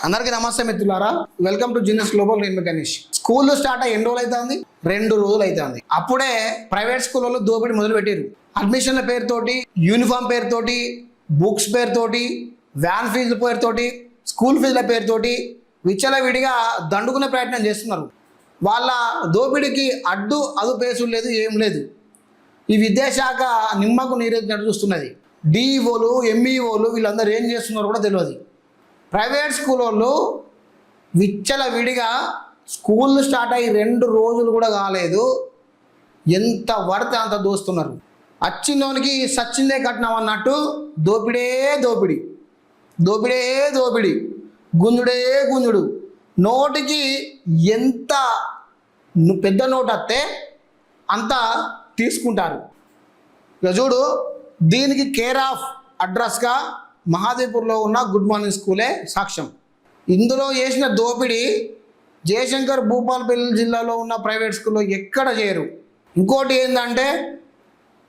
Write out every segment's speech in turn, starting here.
అందరికీ నమస్తే మిత్రులారా, వెల్కమ్ టు జీనియస్ గ్లోబల్. నేను గణేష్. స్కూల్ స్టార్ట్ అయ్యి ఎన్ని రోజులు అవుతుంది? 2 రోజులు అవుతుంది. అప్పుడే ప్రైవేట్ స్కూళ్ళలో దోపిడీ మొదలు పెట్టారు. అడ్మిషన్ల పేరుతోటి, యూనిఫామ్ పేరుతోటి, బుక్స్ పేరుతోటి, వ్యాన్ ఫీజుల పేరుతోటి, స్కూల్ ఫీజుల పేరుతోటి విచ్చలవిడిగా దండుకునే ప్రయత్నం చేస్తున్నారు. వాళ్ళ దోపిడీకి అడ్డు అదుపేసు లేదు, ఏం లేదు. ఈ విద్యాశాఖ నిమ్మకు నీరెత్తినట్టు చూస్తున్నది. డిఈఓలు, ఎంఈఓలు వీళ్ళందరూ ఏం చేస్తున్నారో కూడా తెలియదు. ప్రైవేట్ స్కూల్లో విచ్చలవిడిగా స్కూళ్ళు స్టార్ట్ అయ్యి 2 రోజులు కూడా కాలేదు, ఎంత పడితే అంత దోస్తున్నారు. అచ్చిందోనికి సచ్చిందే కట్నం అన్నట్టు దోపిడే దోపిడి, దోపిడే దోపిడి, గుంజుడే గుంజుడు. నోటికి ఎంత పెద్ద నోటు వస్తే అంత తీసుకుంటారు. ఇక చూడు, దీనికి కేర్ ఆఫ్ అడ్రస్గా మహాదేవ్పూర్లో ఉన్న గుడ్ మార్నింగ్ స్కూలే సాక్ష్యం. ఇందులో చేసిన దోపిడీ జయశంకర్ భూపాలపల్లి జిల్లాలో ఉన్న ప్రైవేట్ స్కూల్లో ఎక్కడ చేయరు. ఇంకోటి ఏంటంటే,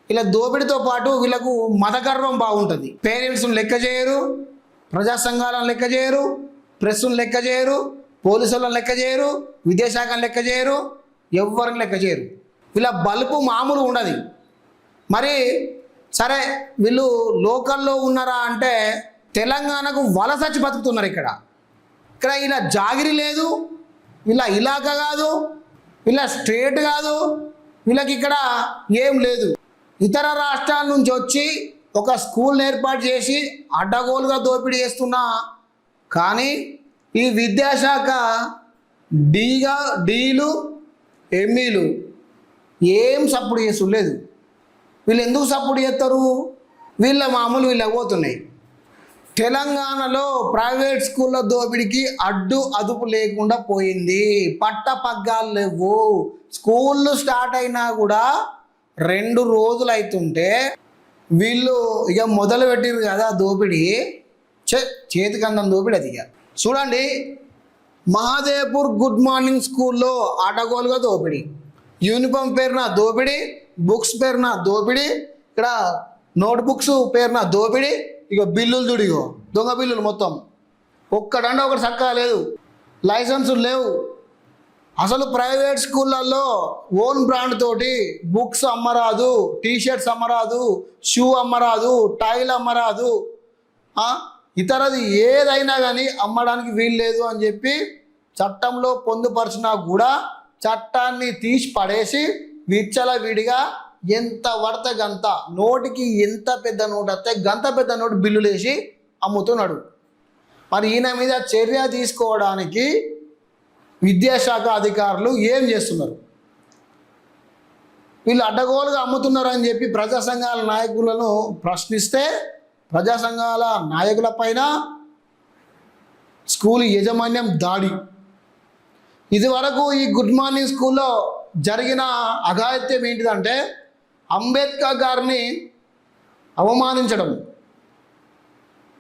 ఇలా దోపిడీతో పాటు వీళ్ళకు మతగర్వం బాగుంటుంది. పేరెంట్స్ను లెక్క చేయరు, ప్రజా సంఘాలను లెక్క చేయరు, ప్రెస్ను లెక్క చేయరు, పోలీసులను లెక్క చేయరు, విద్యాశాఖను లెక్క చేయరు, ఎవరిని లెక్క చేయరు. వీళ్ళ బలుపు మామూలు ఉండదు. మరి సరే, వీళ్ళు లోకల్లో ఉన్నారా అంటే తెలంగాణకు వలసచ్చి బతుకుతున్నారు. ఇక్కడ ఇలా జాగిరి లేదు, వీళ్ళ ఇలాకా కాదు, వీళ్ళ స్టేట్ కాదు, వీళ్ళకి ఇక్కడ ఏం లేదు. ఇతర రాష్ట్రాల నుంచి వచ్చి ఒక స్కూల్ని ఏర్పాటు చేసి అడ్డగోలుగా దోపిడీ చేస్తున్నా కానీ ఈ విద్యాశాఖ డీలు ఎంఈలు ఏం సపోర్ట్ చేస్తులేదు. వీళ్ళు ఎందుకు సపోర్ట్ చేస్తారు? వీళ్ళ మామూలు వీళ్ళకి పోతున్నాయి. తెలంగాణలో ప్రైవేట్ స్కూళ్ళ దోపిడీకి అడ్డు అదుపు లేకుండా పోయింది. పట్ట పగ్గాలు లేవు. స్కూళ్ళు స్టార్ట్ అయినా కూడా 2 రోజులు అవుతుంటే వీళ్ళు ఇక మొదలు పెట్టిరు కదా దోపిడీ. చేతికి అందం దోపిడీ అది. ఇక చూడండి, మహాదేవ్పూర్ గుడ్ మార్నింగ్ స్కూల్లో అడ్డగోలుగా దోపిడీ, యూనిఫామ్ పేరున దోపిడీ, బుక్స్ పేరున దోపిడీ, ఇక్కడ నోట్ బుక్స్ పేరున దోపిడీ. ఇక బిల్లులు దుడిగో దొంగ బిల్లులు మొత్తం ఒక్కడంటే ఒకటి చక్కగా లేదు, లైసెన్సులు లేవు. అసలు ప్రైవేట్ స్కూళ్ళల్లో ఓన్ బ్రాండ్ తోటి బుక్స్ అమ్మరాదు, టీషర్ట్స్ అమ్మరాదు, షూ అమ్మరాదు, టైల్ అమ్మరాదు, ఇతరది ఏదైనా కానీ అమ్మడానికి వీలు లేదు అని చెప్పి చట్టంలో పొందుపరిచినా కూడా చట్టాన్ని తీసి పడేసి విచ్చలవిడిగా ఎంత పడితే గంత, నోటికి ఎంత పెద్ద నోటు వస్తే గంత పెద్ద నోటు బిల్లులు వేసి అమ్ముతున్నాడు. మరి ఈయన మీద చర్య తీసుకోవడానికి విద్యాశాఖ అధికారులు ఏం చేస్తున్నారు? వీళ్ళు అడ్డగోలుగా అమ్ముతున్నారు అని చెప్పి ప్రజా సంఘాల నాయకులను ప్రశ్నిస్తే ప్రజా సంఘాల నాయకుల పైన స్కూల్ యాజమాన్యం దాడి. ఇదివరకు ఈ గుడ్ మార్నింగ్ స్కూల్లో జరిగిన అఘాయిత్యం ఏంటిదంటే అంబేద్కర్ గారిని అవమానించడం.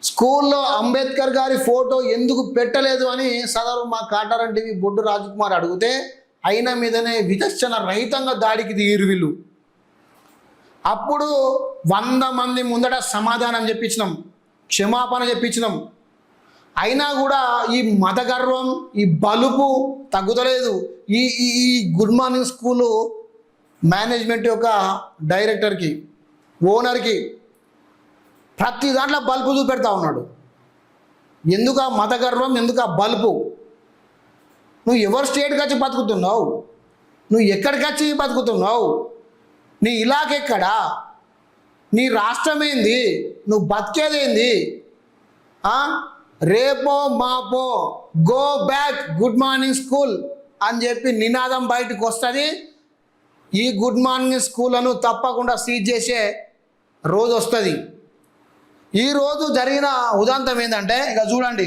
స్కూల్లో అంబేద్కర్ గారి ఫోటో ఎందుకు పెట్టలేదు అని సదరు మా కాటారం టీవీ బొడ్డు రాజకుమార్ అడిగితే అయిన మీదనే విచక్షణ రహితంగా దాడికి దిగిరు వీళ్ళు. అప్పుడు 100 మంది ముందట సమాధానం చెప్పించినాం, క్షమాపణ చెప్పించినాం. అయినా కూడా ఈ మతగర్వం, ఈ బలుపు తగ్గుతలేదు. ఈ గుడ్ మార్నింగ్ స్కూలు మేనేజ్మెంట్ యొక్క డైరెక్టర్కి, ఓనర్కి ప్రతి దాంట్లో బల్బు చూపెడతా ఉన్నాడు. ఎందుకు ఆ మతగర్వం, ఎందుకు ఆ బల్బు? నువ్వు ఎవరు స్టేట్కి వచ్చి బతుకుతున్నావు? నువ్వు ఎక్కడికి వచ్చి బతుకుతున్నావు? నీ ఇలాఖ ఎక్కడా? నీ రాష్ట్రం ఏంది? నువ్వు బతికేదేంది? రేపో మాపో go back good morning school అని చెప్పి నినాదం బయటకు వస్తుంది. ఈ గుడ్ మార్నింగ్ స్కూళ్ళను తప్పకుండా సీజ్ చేసే రోజు వస్తుంది. ఈరోజు జరిగిన ఉదాంతం ఏంటంటే, ఇక చూడండి,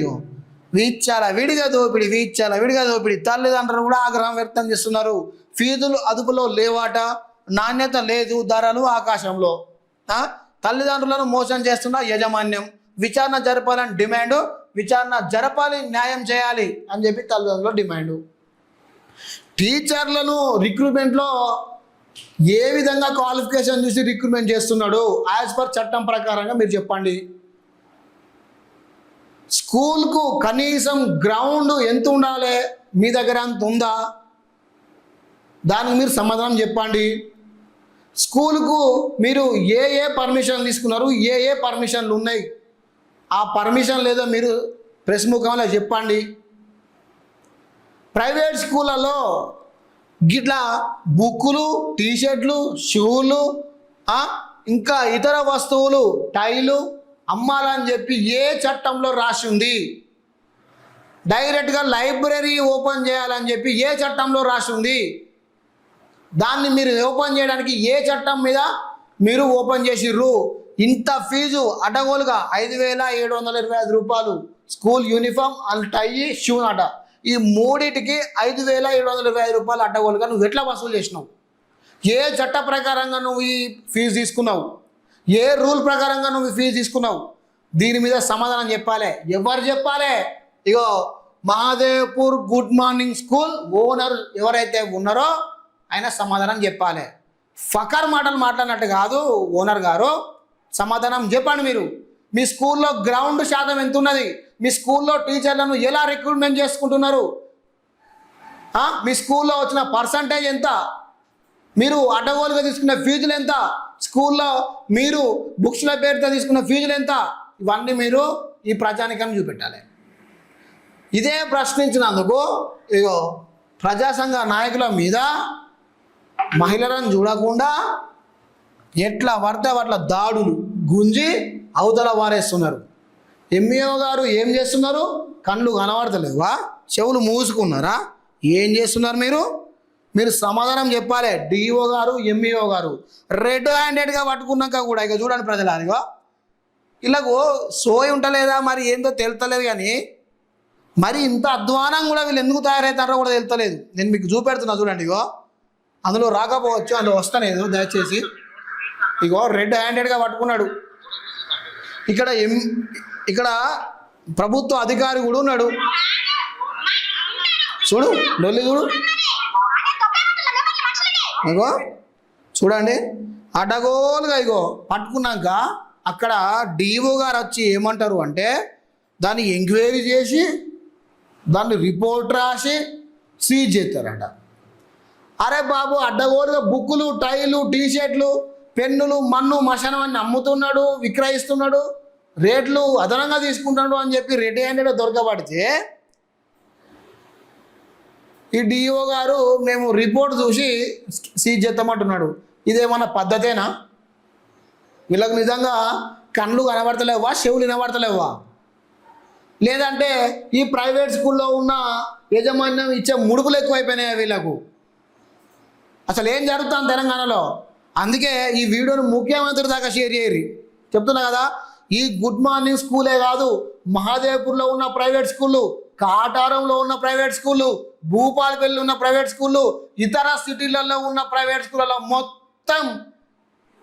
విడిగా దోపిడీ. తల్లిదండ్రులు కూడా ఆగ్రహం వ్యక్తం చేస్తున్నారు. ఫీజులు అదుపులో లేవాట, నాణ్యత లేదు, ధరలు ఆకాశంలో. తల్లిదండ్రులను మోసం చేస్తున్న యాజమాన్యం. విచారణ జరపాలని డిమాండు, విచారణ జరపాలి, న్యాయం చేయాలి అని చెప్పి తల్లిదండ్రుల డిమాండు. టీచర్లను రిక్రూట్మెంట్లో ఏ విధంగా క్వాలిఫికేషన్ చూసి రిక్రూట్మెంట్ చేస్తున్నాడు యాజ్ పర్ చట్టం ప్రకారంగా మీరు చెప్పండి. స్కూల్కు కనీసం గ్రౌండ్ ఎంత ఉండాలి, మీ దగ్గర అంత ఉందా? దానికి మీరు సమాధానం చెప్పండి. స్కూల్కు మీరు ఏ పర్మిషన్ తీసుకున్నారు, ఏ పర్మిషన్లు ఉన్నాయి, ఆ పర్మిషన్ లేదో మీరు ప్రెస్ ముఖంలో చెప్పండి. ప్రైవేట్ స్కూళ్ళలో గిట్లా బుక్కులు, టీషర్ట్లు, షూలు, ఇంకా ఇతర వస్తువులు, టైలు అమ్మాలని చెప్పి ఏ చట్టంలో రాసి ఉంది? డైరెక్ట్గా లైబ్రరీ ఓపెన్ చేయాలని చెప్పి ఏ చట్టంలో రాసి ఉంది? దాన్ని మీరు ఓపెన్ చేయడానికి ఏ చట్టం మీద మీరు ఓపెన్ చేసిర్రు? ఇంత ఫీజు అడ్డగోలుగా 5,725 రూపాయలు school uniform and tie, shoe అట, ఈ మూడింటికి 5,725 రూపాయలు అడ్డగోలుగా నువ్వు ఎట్లా వసూలు చేసినావు? ఏ చట్ట ప్రకారంగా నువ్వు ఈ ఫీజు తీసుకున్నావు? ఏ రూల్ ప్రకారంగా నువ్వు ఈ ఫీజు తీసుకున్నావు? దీని మీద సమాధానం చెప్పాలి. ఎవరు చెప్పాలి? ఇగో Mahadevpur good morning school owner ఎవరైతే ఉన్నారో ఆయన సమాధానం చెప్పాలి. ఫకర్ మాటలు మాట్లాడినట్టు కాదు. ఓనర్ గారు సమాధానం చెప్పండి. మీరు మీ స్కూల్లో గ్రౌండ్ శాతం ఎంత ఉన్నది? మీ స్కూల్లో టీచర్లను ఎలా రిక్రూట్మెంట్ చేసుకుంటున్నారు? మీ స్కూల్లో వచ్చిన పర్సంటేజ్ ఎంత? మీరు అడ్డగోలుగా తీసుకున్న ఫీజులు ఎంత? స్కూల్లో మీరు బుక్స్ల పేరుతో తీసుకున్న ఫీజులు ఎంత? ఇవన్నీ మీరు ఈ ప్రజానికాన్ని చూపెట్టాలి. ఇదే ప్రశ్నించినందుకు ఇగో ప్రజా సంఘ నాయకుల మీద మహిళలను చూడకుండా ఎట్లా పడితే అట్లా దాడులు గుంజి అవతల వారేస్తున్నారు. ఎంఈఓ గారు ఏం చేస్తున్నారు? కళ్ళు కనబడతలేవా? చెవులు మూసుకున్నారా? ఏం చేస్తున్నారు మీరు సమాధానం చెప్పాలి. డిఓ గారు, ఎంఈఓ గారు రెడ్ హ్యాండెడ్గా పట్టుకున్నాక కూడా ఇక చూడండి ప్రజలారిగో ఇలాగో సోయి ఉంటలేదా మరి ఏందో తెలుతలేదు. కానీ మరి ఇంత అధ్వానం కూడా వీళ్ళు ఎందుకు తయారవుతారో కూడా తెలుతలేదు. నేను మీకు చూపెడుతున్నా చూడండి. ఇగో అందులో రాకపోవచ్చు, అందులో వస్తలేదు. దయచేసి ఇగో రెడ్ హ్యాండెడ్గా పట్టుకున్నాడు. ఇక్కడ ప్రభుత్వ అధికారి కూడా ఉన్నాడు. చూడు లొల్లి చూడు. ఇగో చూడండి అడ్డగోలుగా ఇగో పట్టుకున్నాక అక్కడ డిఓ గారు వచ్చి ఏమంటారు అంటే దాన్ని ఎంక్వైరీ చేసి దాన్ని రిపోర్ట్ రాసి సీజ్ చేస్తారట. అరే బాబు అడ్డగోలుగా బుక్కులు, టైలు, టీషర్ట్లు, పెన్నులు, మన్ను, మశానం అన్ని అమ్ముతున్నాడు, విక్రయిస్తున్నాడు, రేట్లు అదనంగా తీసుకుంటాడు అని చెప్పి రెడ్ హ్యాండెడ్ దొరకబడితే ఈ డిఓ గారు మేము రిపోర్ట్ చూసి సీజ్ చేస్తామంటున్నాడు. ఇదేమన్నా పద్ధతేనా? వీళ్ళకు నిజంగా కళ్ళు కనబడతలేవా, చెవులు వినబడతలేవా? లేదంటే ఈ ప్రైవేట్ స్కూల్లో ఉన్న యాజమాన్యం ఇచ్చే ముడుపులు ఎక్కువైపోయినాయి వీళ్ళకు? అసలు ఏం జరుగుతుంది తెలంగాణలో? అందుకే ఈ వీడియోను ముఖ్యమంత్రి దాకా షేర్ చేయరు. చెప్తున్నా కదా, ఈ గుడ్ మార్నింగ్ స్కూలే కాదు, మహాదేవ్పూర్లో ఉన్న ప్రైవేట్ స్కూళ్ళు, కాటారంలో ఉన్న ప్రైవేట్ స్కూళ్ళు, భూపాలపల్లి ఉన్న ప్రైవేట్ స్కూళ్ళు, ఇతర సిటీలలో ఉన్న ప్రైవేట్ స్కూళ్ళలో మొత్తం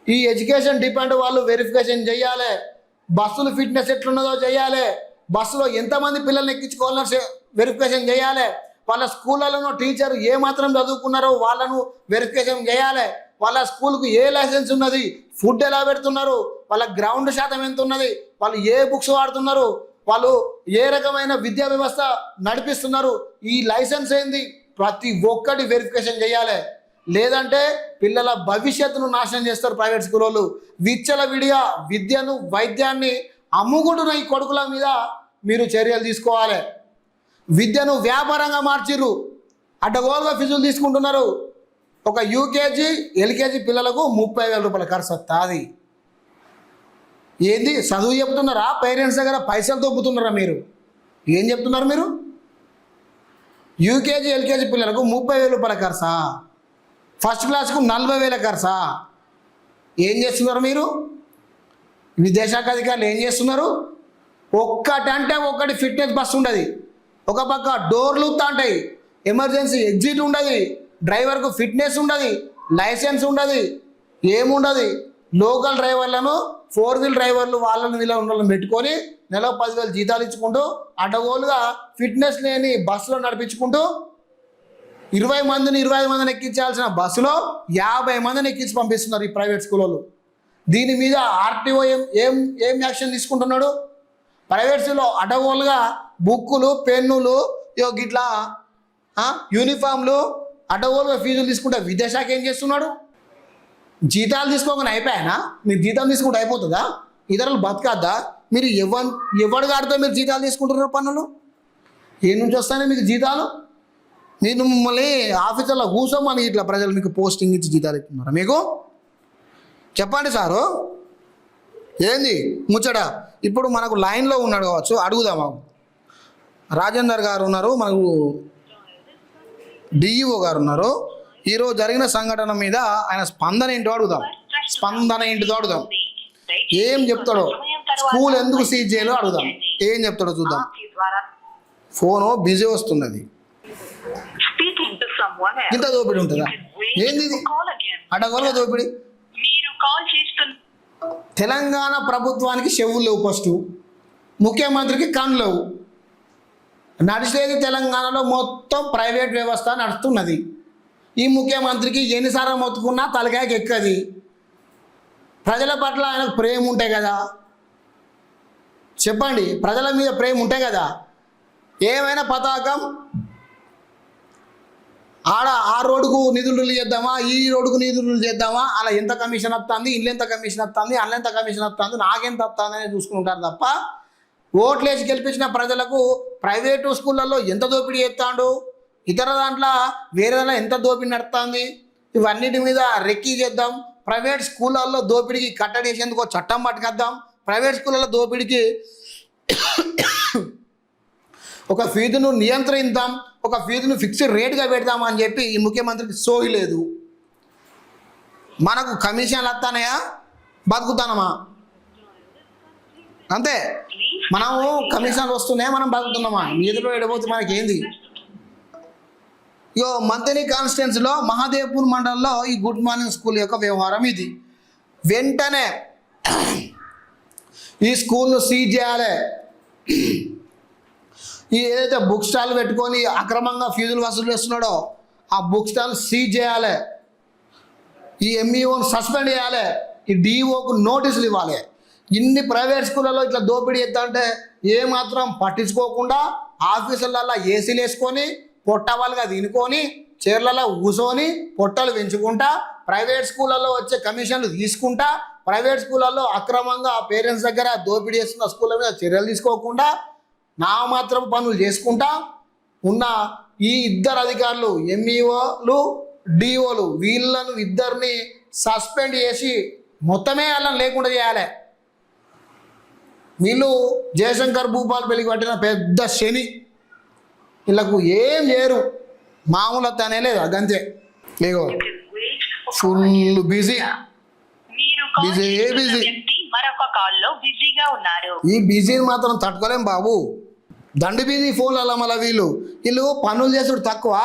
ఈ ఎడ్యుకేషన్ డిపార్ట్మెంట్ వాళ్ళు వెరిఫికేషన్ చేయాలి. బస్సులు ఫిట్నెస్ ఎట్లున్నదో చేయాలి. బస్సులో ఎంతమంది పిల్లల్ని ఎక్కించుకోవాలని వెరిఫికేషన్ చేయాలి. వాళ్ళ స్కూళ్ళలో టీచర్ ఏమాత్రం చదువుకున్నారో వాళ్ళను వెరిఫికేషన్ చేయాలి. వాళ్ళ స్కూల్కు ఏ లైసెన్స్ ఉన్నది, ఫుడ్ ఎలా పెడుతున్నారు, వాళ్ళ గ్రౌండ్ శాతం ఎంత ఉన్నది, వాళ్ళు ఏ బుక్స్ వాడుతున్నారు, వాళ్ళు ఏ రకమైన విద్యా వ్యవస్థ నడిపిస్తున్నారు, ఈ లైసెన్స్ ఏంది, ప్రతి ఒక్కటి వెరిఫికేషన్ చేయాలి. లేదంటే పిల్లల భవిష్యత్తును నాశనం చేస్తారు ప్రైవేట్ స్కూల్ వాళ్ళు. విచ్చలవిడిగా విద్యను, వైద్యాన్ని అమ్ముకుంటున్న ఈ కొడుకుల మీద మీరు చర్యలు తీసుకోవాలి. విద్యను వ్యాపారంగా మార్చిర్రు, అడ్డగోలుగా ఫీజులు తీసుకుంటున్నారు. ఒక యూకేజీ, ఎల్కేజీ పిల్లలకు 30,000 రూపాయల ఖర్చు వస్తుంది. ఏంది చదువు చెప్తున్నారా? పేరెంట్స్ దగ్గర పైసలు తొప్పుతున్నారా? మీరు ఏం చెప్తున్నారు? మీరు యూకేజీ, ఎల్కేజీ పిల్లలకు 30,000 రూపాయల ఖర్చా? ఫస్ట్ క్లాస్కు 40,000 ఖర్చా? ఏం చేస్తున్నారు మీరు? విద్యాశాఖ అధికారులు ఏం చేస్తున్నారు? ఒక్కటంటే ఒక్కటి ఫిట్నెస్ బస్సు ఉండదు, ఒక పక్క డోర్లు ఉంటాయి, ఎమర్జెన్సీ ఎగ్జిట్ ఉండదు, డ్రైవర్కు ఫిట్నెస్ ఉండదు, లైసెన్స్ ఉండదు, ఏముండదు. లోకల్ డ్రైవర్లను, 4 వీల్ డ్రైవర్లు వాళ్ళని వీళ్ళని పెట్టుకొని నెలకు 10,000 జీతాలు ఇచ్చుకుంటూ అడ్డగోలుగా ఫిట్నెస్ లేని బస్సులో నడిపించుకుంటూ 20 మందిని 25 మందిని ఎక్కించాల్సిన బస్సులో 50 మందిని ఎక్కించి పంపిస్తున్నారు ఈ ప్రైవేట్ స్కూల్ వాళ్ళు. దీని మీద ఆర్టీఓ ఏం యాక్షన్ తీసుకుంటున్నాడు? ప్రైవేట్స్లో అడగోలుగా బుక్కులు పెన్నులు గిట్లా యూనిఫామ్లు అడగోలుగా ఫీజులు తీసుకుంటే విద్యాశాఖ ఏం చేస్తున్నాడు? జీతాలు తీసుకోకుండా అయిపోయానా? మీరు జీతాలు తీసుకుంటే అయిపోతుందా? ఇతరులు బతకద్దా? మీరు ఎవడు గాడితో మీరు జీతాలు తీసుకుంటున్నారు? పన్నులు ఏ నుంచి వస్తానే మీకు జీతాలు? మీరు మమ్మల్ని ఆఫీసర్లో కూర్చోమని ఇట్లా ప్రజలు మీకు పోస్టింగ్ ఇచ్చి జీతాలు ఇస్తున్నారు మీకు? చెప్పండి సారు, ఏంది ముచ్చట? ఇప్పుడు మనకు లైన్లో ఉన్నాడు కావచ్చు, అడుగుదామా. రాజేందర్ గారు ఉన్నారు, మనకు డిఈఓ గారు ఉన్నారు. ఈరోజు జరిగిన సంఘటన మీద ఆయన స్పందన ఏంటో అడుగుదాం. ఏం చెప్తాడో, స్కూల్ ఎందుకు సీజ్ చేయాలో అడుగుదాం. ఏం చెప్తాడో చూద్దాం. ఫోను బిజీ వస్తున్నది. ఇంత దోపిడీ ఉంటుందా? ఏంది ఇది? అడగొలగా దోపిడీ. తెలంగాణ ప్రభుత్వానికి చెవులు లేవు, ఫస్ట్ ముఖ్యమంత్రికి కళ్ళు లేవు. నడిచేది తెలంగాణలో మొత్తం ప్రైవేట్ వ్యవస్థ నడుస్తున్నది. ఈ ముఖ్యమంత్రికి ఎన్నిసార్లు మొత్తుకున్నా తలకాయకి ఎక్కది. ప్రజల పట్ల ఆయనకు ప్రేమ ఉంటాయి కదా, చెప్పండి. ప్రజల మీద ప్రేమ ఉంటాయి కదా. ఏమైనా పతాకం ఆ రోడ్డుకు నిధులు చేద్దామా, ఈ రోడ్డుకు నిధులు చేద్దామా, అలా ఎంత కమిషన్ వస్తుంది, ఇల్లు ఎంత కమిషన్ వస్తుంది, అల్ల ఎంత కమిషన్ వస్తుంది, నాకెంత వస్తుంది అని చూసుకుంటారు తప్ప ఓట్లేసి గెలిపించిన ప్రజలకు ప్రైవేటు స్కూళ్ళల్లో ఎంత దోపిడీ చేస్తాడు, ఇతర దాంట్లో వేరేలా ఎంత దోపిడీ నడుస్తుంది, ఇవన్నిటి మీద రెక్కీ చేద్దాం. ప్రైవేట్ స్కూళ్ళల్లో దోపిడీకి కట్టడేసేందుకు చట్టం పట్టుకొద్దాం. ప్రైవేట్ స్కూళ్ళల్లో దోపిడీకి ఒక ఫీజును నియంత్రిద్దాం, ఒక ఫీజును ఫిక్స్డ్ రేట్గా పెడదాం అని చెప్పి ఈ ముఖ్యమంత్రికి సోయి లేదు. మనకు కమిషన్లు వస్తానయా, బతుకుతానమా? అంతే. మనము కమిషన్లు వస్తున్నాయా, మనం బతుకుతున్నామా? ఎదురు ఎడబోతే మనకేంది? మంతని కాన్స్టిట్యున్సీలో మహాదేవ్పూర్ మండలంలో ఈ గుడ్ మార్నింగ్ స్కూల్ యొక్క వ్యవహారం ఇది. వెంటనే ఈ స్కూల్ను సీజ్ చేయాలి. ఈ ఏదైతే బుక్ స్టాల్ పెట్టుకొని అక్రమంగా ఫీజులు వసూలు చేస్తున్నాడో ఆ బుక్ స్టాల్ సీజ్ చేయాలి. ఈ ఎంఈఓను సస్పెండ్ చేయాలి. ఈ డిఈఓకు నోటీసులు ఇవ్వాలి. ఇన్ని ప్రైవేట్ స్కూళ్ళలో ఇట్లా దోపిడీ చేద్దామంటే ఏమాత్రం పట్టించుకోకుండా ఆఫీసులలో ఏసీలు వేసుకొని పొట్టవాళ్ళుగా తినుకొని చీరలలో కూర్చొని పొట్టలు పెంచుకుంటా ప్రైవేట్ స్కూళ్ళల్లో వచ్చే కమిషన్లు తీసుకుంటా ప్రైవేట్ స్కూళ్ళల్లో అక్రమంగా పేరెంట్స్ దగ్గర దోపిడీ చేస్తున్న స్కూళ్ళ మీద చర్యలు తీసుకోకుండా నామాత్రం పనులు చేసుకుంటా ఉన్న ఈ ఇద్దరు అధికారులు ఎంఈఓలు డిఓలు వీళ్ళను ఇద్దరిని సస్పెండ్ చేసి మొత్తమే వాళ్ళని లేకుండా చేయాలి. వీళ్ళు జయశంకర్ భూపాల్ పెళ్లికి పట్టిన పెద్ద శని. వీళ్ళకు ఏం చేయరు, మామూలు తనే లేదు అదంతే. లేగో ఫుల్ బిజీ బిజీ బిజీ. ఈ బిజీని మాత్రం తట్టుకోలేం బాబు. దండు బిజీ ఫోన్లు అలా మళ్ళీ వీళ్ళు పనులు చేసుడు తక్కువ,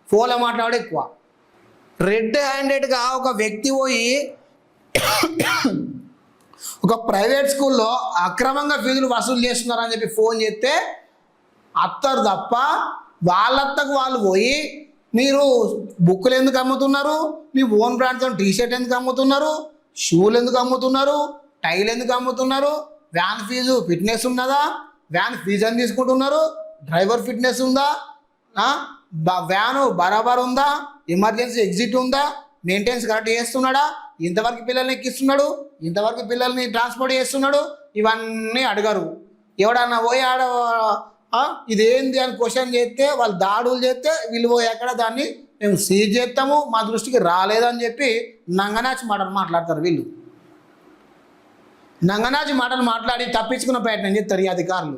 ఫోన్లో మాట్లాడే ఎక్కువ. రెడ్ హ్యాండెడ్గా ఒక వ్యక్తి పోయి ఒక ప్రైవేట్ స్కూల్లో అక్రమంగా ఫీజులు వసూలు చేస్తున్నారని చెప్పి ఫోన్ చేస్తే అత్తరు తప్ప వాళ్ళత్తకు వాళ్ళు పోయి మీరు బుక్కులు ఎందుకు అమ్ముతున్నారు, మీ ఓన్ బ్రాండ్తో టీషర్ట్ ఎందుకు అమ్ముతున్నారు, షూలు ఎందుకు అమ్ముతున్నారు, టైల్ ఎందుకు అమ్ముతున్నారు, వ్యాన్ ఫీజు ఫిట్నెస్ ఉన్నదా, వ్యాన్ ఫీజు అని తీసుకుంటున్నారు, డ్రైవర్ ఫిట్నెస్ ఉందా, వ్యాను బరాబర్ ఉందా, ఎమర్జెన్సీ ఎగ్జిట్ ఉందా, మెయింటెనెన్స్ కరెక్ట్ చేస్తున్నాడా, ఇంతవరకు పిల్లల్ని ఎక్కిస్తున్నాడు, ఇంతవరకు పిల్లల్ని ట్రాన్స్పోర్ట్ చేస్తున్నాడు, ఇవన్నీ అడగరు. ఎవడన్నా పోయి ఇదేంది అని క్వశ్చన్ చేస్తే వాళ్ళు దాడులు చేస్తే వీళ్ళు పోయి ఎక్కడ దాన్ని మేము సీజ్ చేస్తాము, మా దృష్టికి రాలేదని చెప్పి నంగనాచి మాటలు మాట్లాడతారు. వీళ్ళు నంగనాచి మాటలు మాట్లాడి తప్పించుకున్న ప్రయత్నం చేస్తారు ఈ అధికారులు.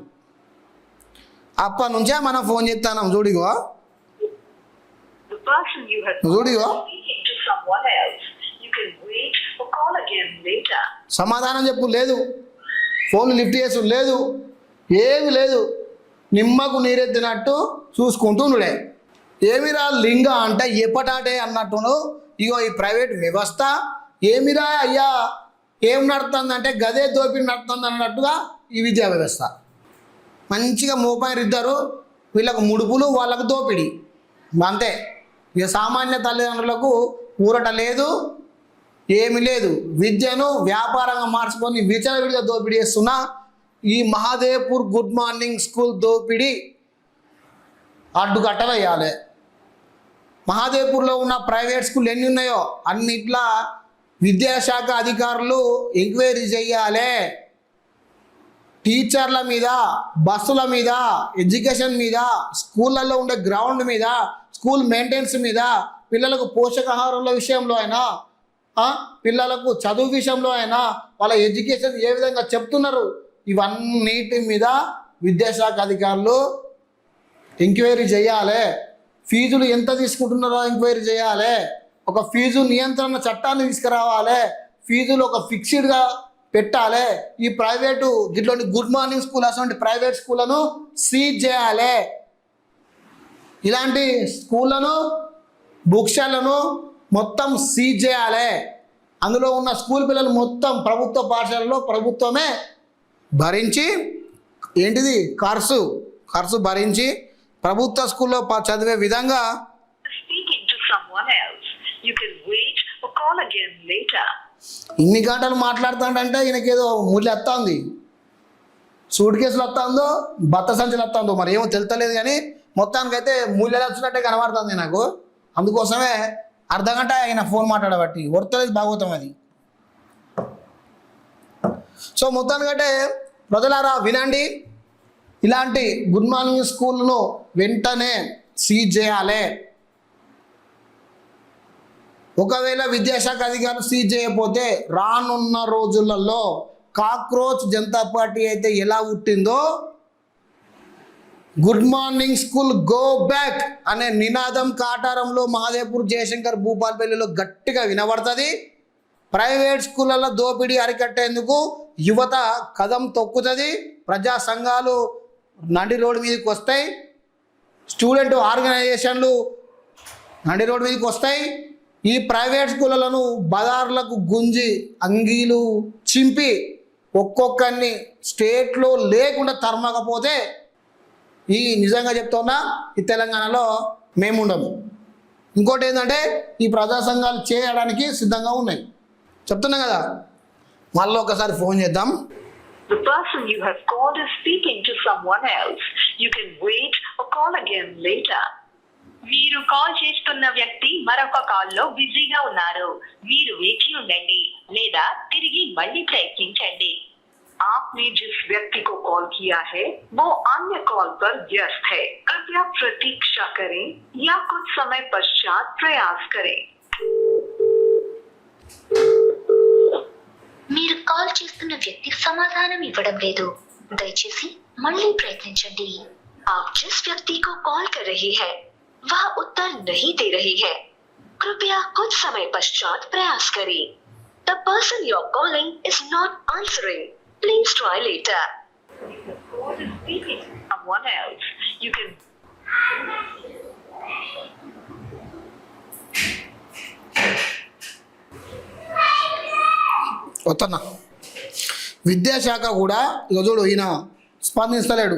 అప్పటి నుంచే మనం ఫోన్ చేస్తాం. చూడిగో సమాధానం చెప్పు లేదు, ఫోన్ లిఫ్ట్ చేసు లేదు, ఏమి లేదు. నిమ్మకు నీరెత్తినట్టు చూసుకుంటుండే. ఏమిరా లింగ అంటే ఎప్పటాటే అన్నట్టును. ఇగో ఈ ప్రైవేట్ వ్యవస్థ ఏమిరా అయ్యా ఏం నడుతుందంటే గదే దోపిడి నడుతుంది అన్నట్టుగా ఈ విద్యా వ్యవస్థ. మంచిగా మోపాయిలు ఇద్దరు, వీళ్ళకు ముడుపులు వాళ్ళకు దోపిడి అంతే. ఇక సామాన్య తల్లిదండ్రులకు ఊరట లేదు, ఏమి లేదు. విద్యను వ్యాపారంగా మార్చుకొని విచ్చలవిడిగా దోపిడీ చేస్తున్న ఈ మహాదేవ్పూర్ గుడ్ మార్నింగ్ స్కూల్ దోపిడీ అడ్డుకట్ట వేయాలి. మహాదేవ్పూర్లో ఉన్న ప్రైవేట్ స్కూల్ ఎన్ని ఉన్నాయో అన్నిట్లా విద్యాశాఖ అధికారులు ఎంక్వైరీ చేయాలి. టీచర్ల మీద, బస్సుల మీద, ఎడ్యుకేషన్ మీద, స్కూళ్ళల్లో ఉండే గ్రౌండ్ మీద, స్కూల్ మెయింటెనెన్స్ మీద, పిల్లలకు పోషకాహారాల విషయంలో అయినా, పిల్లలకు చదువు విషయంలో అయినా, వాళ్ళ ఎడ్యుకేషన్ ఏ విధంగా చెప్తున్నారు, ఇవన్నిటి మీద విద్యాశాఖ అధికారులు ఎంక్వైరీ చేయాలి. ఫీజులు ఎంత తీసుకుంటున్నారో ఎంక్వైరీ చేయాలి. ఒక ఫీజు నియంత్రణ చట్టాన్ని తీసుకురావాలి. ఫీజులు ఒక ఫిక్స్డ్గా పెట్టాలి. ఈ ప్రైవేటు దీంట్లోని గుడ్ మార్నింగ్ స్కూల్ అటువంటి ప్రైవేట్ స్కూళ్ళను సీజ్ చేయాలి. ఇలాంటి స్కూళ్ళను, బుక్ స్టాళ్లను మొత్తం సీజ్ చేయాలి. అందులో ఉన్న స్కూల్ పిల్లలు మొత్తం ప్రభుత్వ పాఠశాలలో ప్రభుత్వమే భరించి ఏంటిది ఖర్చు భరించి ప్రభుత్వ స్కూల్లో చదివే విధంగా ఇన్ని గంటలు మాట్లాడుతాడంటే ఈయనకేదో ముళ్ళు వస్తుంది, సూట్ కేసులు వస్తుందో బత్త సంచులు వస్తుందో మరి ఏమో తెలుస్తలేదు, కానీ మొత్తానికైతే మూల్యాలు వచ్చినట్టే కనబడుతుంది నాకు. అందుకోసమే అర్ధగంట ఆయన ఫోన్ మాట్లాడబట్టి వర్తలేదు భాగవతం అది. సో మొత్తానికంటే ప్రజలారా వినండి, ఇలాంటి గుడ్ మార్నింగ్ స్కూల్ను వెంటనే సీజ్ చేయాలి. ఒకవేళ విద్యాశాఖ అధికారులు సీజ్ చేయకపోతే రానున్న రోజులలో కాక్రోచ్ జనతా పార్టీ అయితే ఎలా పుట్టిందో good morning school go back అనే నినాదం కాటారంలో, మహాదేవ్పూర్, జయశంకర్, భూపాల్పల్లిలో గట్టిగా వినబడుతుంది. ప్రైవేట్ స్కూళ్ళలో దోపిడీ అరికట్టేందుకు యువత కదం తొక్కుతుంది. ప్రజా సంఘాలు నడి రోడ్డు మీదకి వస్తాయి. స్టూడెంట్ ఆర్గనైజేషన్లు నడి రోడ్డు మీదకి వస్తాయి. ఈ ప్రైవేట్ స్కూళ్ళను బజార్లకు గుంజి అంగీలు చింపి ఒక్కొక్కరిని స్టేట్లో లేకుండా తరమకపోతే ఈ నిజంగా చెప్తున్నా ఈ తెలంగాణలో మేము ఉండము. ఇంకోటి ఏంటంటే ఈ ప్రజా సంఘాలు చేయడానికి సిద్ధంగా ఉన్నాయి. చెప్తున్నాం కదా, మళ్ళీ ఒకసారి ఫోన్ చేద్దాం. The person you have called is speaking to someone else. You can wait or call again later. మీరు కాల్ చేస్తున్న వ్యక్తి మరొక కాల్లో బిజీగా ఉన్నారు. మీరు వేచి ఉండండి లేదా తిరిగి మళ్ళీ ప్రయత్నించండి. आपने जिस व्यक्ति को कॉल किया है वो अन्य कॉल पर व्यस्त है. कृपया प्रतीक्षा करें या कुछ समय पश्चात प्रयास करें. మీరు కాల్ చేస్తున్న వ్యక్తి సమాధానం ఇవ్వడం లేదు. దయచేసి మళ్ళీ ప్రయత్నించండి. आप जिस व्यक्ति को कॉल कर रही है वह उत्तर नहीं दे रही है. कृपया कुछ समय पश्चात प्रयास करें. The person you are calling is not answering. Please try later. The call is speaking to someone else. You can వస్తున్నా. విద్యాశాఖ కూడా ఇక చూడు ఈయన స్పందిస్తలేడు.